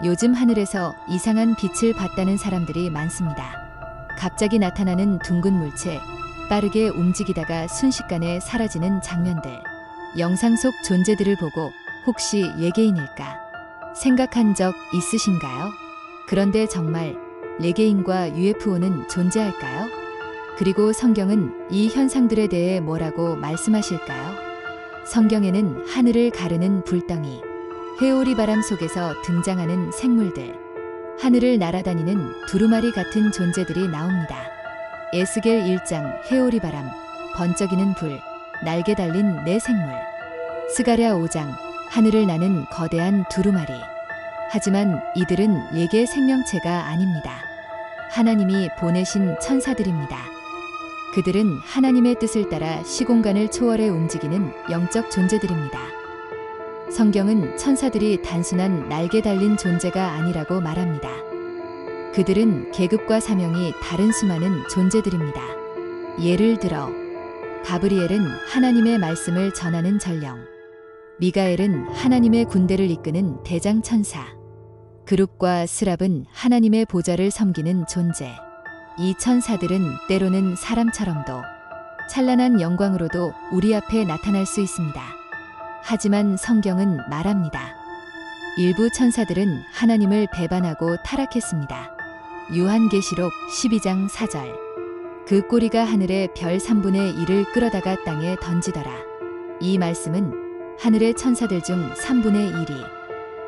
요즘 하늘에서 이상한 빛을 봤다는 사람들이 많습니다. 갑자기 나타나는 둥근 물체, 빠르게 움직이다가 순식간에 사라지는 장면들. 영상 속 존재들을 보고 혹시 외계인일까 생각한 적 있으신가요? 그런데 정말 외계인과 UFO는 존재할까요? 그리고 성경은 이 현상들에 대해 뭐라고 말씀하실까요? 성경에는 하늘을 가르는 불덩이, 회오리 바람 속에서 등장하는 생물들, 하늘을 날아다니는 두루마리 같은 존재들이 나옵니다. 에스겔 1장 회오리 바람, 번쩍이는 불, 날개 달린 네 생물. 스가랴 5장 하늘을 나는 거대한 두루마리. 하지만 이들은 외계 생명체가 아닙니다. 하나님이 보내신 천사들입니다. 그들은 하나님의 뜻을 따라 시공간을 초월해 움직이는 영적 존재들입니다. 성경은 천사들이 단순한 날개 달린 존재가 아니라고 말합니다. 그들은 계급과 사명이 다른 수많은 존재들입니다. 예를 들어 가브리엘은 하나님의 말씀을 전하는 전령, 미가엘은 하나님의 군대를 이끄는 대장 천사, 그룹과 스랍은 하나님의 보좌를 섬기는 존재. 이 천사들은 때로는 사람처럼도 찬란한 영광으로도 우리 앞에 나타날 수 있습니다. 하지만 성경은 말합니다. 일부 천사들은 하나님을 배반하고 타락했습니다. 요한계시록 12장 4절. 그 꼬리가 하늘의 별 3분의 1을 끌어다가 땅에 던지더라. 이 말씀은 하늘의 천사들 중 3분의 1이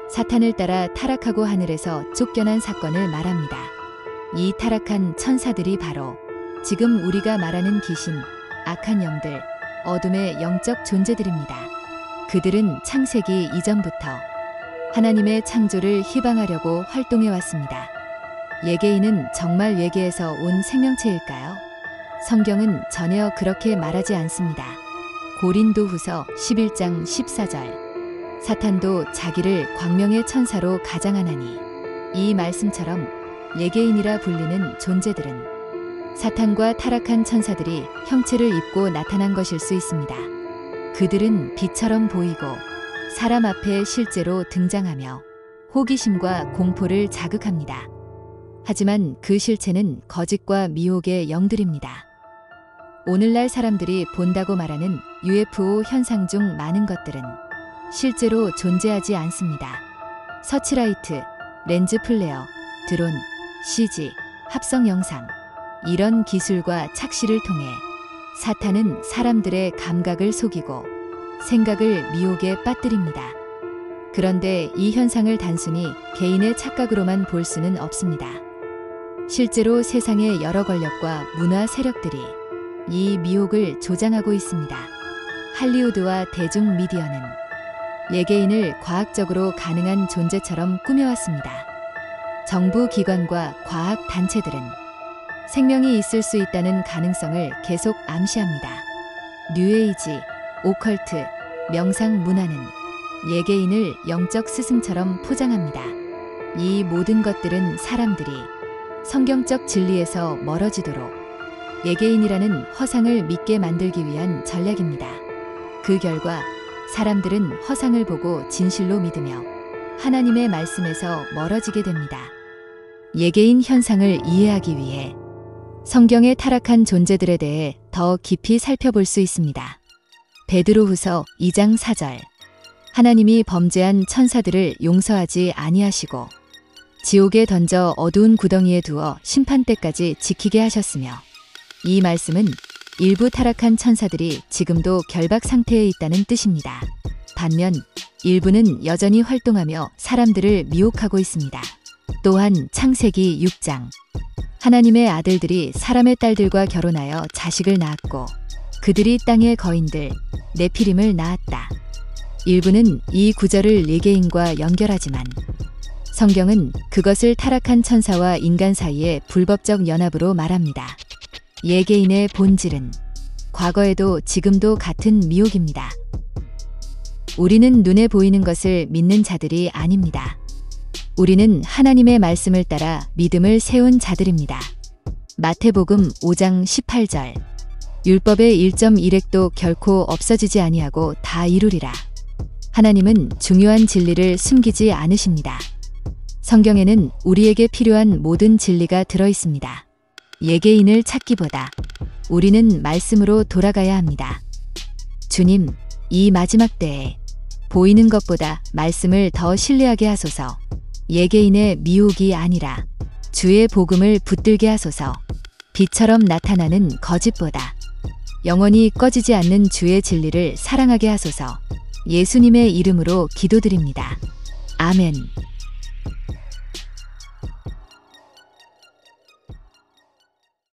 사탄을 따라 타락하고 하늘에서 쫓겨난 사건을 말합니다. 이 타락한 천사들이 바로 지금 우리가 말하는 귀신, 악한 영들, 어둠의 영적 존재들입니다. 그들은 창세기 이전부터 하나님의 창조를 희방하려고 활동해 왔습니다. 외계인은 정말 외계에서 온 생명체일까요? 성경은 전혀 그렇게 말하지 않습니다. 고린도후서 11장 14절. 사탄도 자기를 광명의 천사로 가장하나니. 이 말씀처럼 외계인이라 불리는 존재들은 사탄과 타락한 천사들이 형체를 입고 나타난 것일 수 있습니다. 그들은 빛처럼 보이고 사람 앞에 실제로 등장하며 호기심과 공포를 자극합니다. 하지만 그 실체는 거짓과 미혹의 영들입니다. 오늘날 사람들이 본다고 말하는 UFO 현상 중 많은 것들은 실제로 존재하지 않습니다. 서치라이트, 렌즈 플레어, 드론, CG, 합성 영상, 이런 기술과 착시를 통해 사탄은 사람들의 감각을 속이고 생각을 미혹에 빠뜨립니다. 그런데 이 현상을 단순히 개인의 착각으로만 볼 수는 없습니다. 실제로 세상의 여러 권력과 문화 세력들이 이 미혹을 조장하고 있습니다. 할리우드와 대중 미디어는 외계인을 과학적으로 가능한 존재처럼 꾸며왔습니다. 정부 기관과 과학 단체들은 생명이 있을 수 있다는 가능성을 계속 암시합니다. 뉴에이지, 오컬트, 명상 문화는 외계인을 영적 스승처럼 포장합니다. 이 모든 것들은 사람들이 성경적 진리에서 멀어지도록 외계인이라는 허상을 믿게 만들기 위한 전략입니다. 그 결과 사람들은 허상을 보고 진실로 믿으며 하나님의 말씀에서 멀어지게 됩니다. 외계인 현상을 이해하기 위해 성경의 타락한 존재들에 대해 더 깊이 살펴볼 수 있습니다. 베드로후서 2장 4절. 하나님이 범죄한 천사들을 용서하지 아니하시고 지옥에 던져 어두운 구덩이에 두어 심판 때까지 지키게 하셨으며, 이 말씀은 일부 타락한 천사들이 지금도 결박 상태에 있다는 뜻입니다. 반면 일부는 여전히 활동하며 사람들을 미혹하고 있습니다. 또한 창세기 6장. 하나님의 아들들이 사람의 딸들과 결혼하여 자식을 낳았고 그들이 땅의 거인들 네피림을 낳았다. 일부는 이 구절을 외계인과 연결하지만 성경은 그것을 타락한 천사와 인간 사이의 불법적 연합으로 말합니다. 외계인의 본질은 과거에도 지금도 같은 미혹입니다. 우리는 눈에 보이는 것을 믿는 자들이 아닙니다. 우리는 하나님의 말씀을 따라 믿음을 세운 자들입니다. 마태복음 5장 18절. 율법의 1.1획도 결코 없어지지 아니하고 다 이루리라. 하나님은 중요한 진리를 숨기지 않으십니다. 성경에는 우리에게 필요한 모든 진리가 들어 있습니다. 예개인을 찾기보다 우리는 말씀으로 돌아가야 합니다. 주님, 이 마지막 때에 보이는 것보다 말씀을 더 신뢰하게 하소서. 예개인의 미혹이 아니라 주의 복음을 붙들게 하소서. 빛처럼 나타나는 거짓보다 영원히 꺼지지 않는 주의 진리를 사랑하게 하소서. 예수님의 이름으로 기도드립니다. 아멘.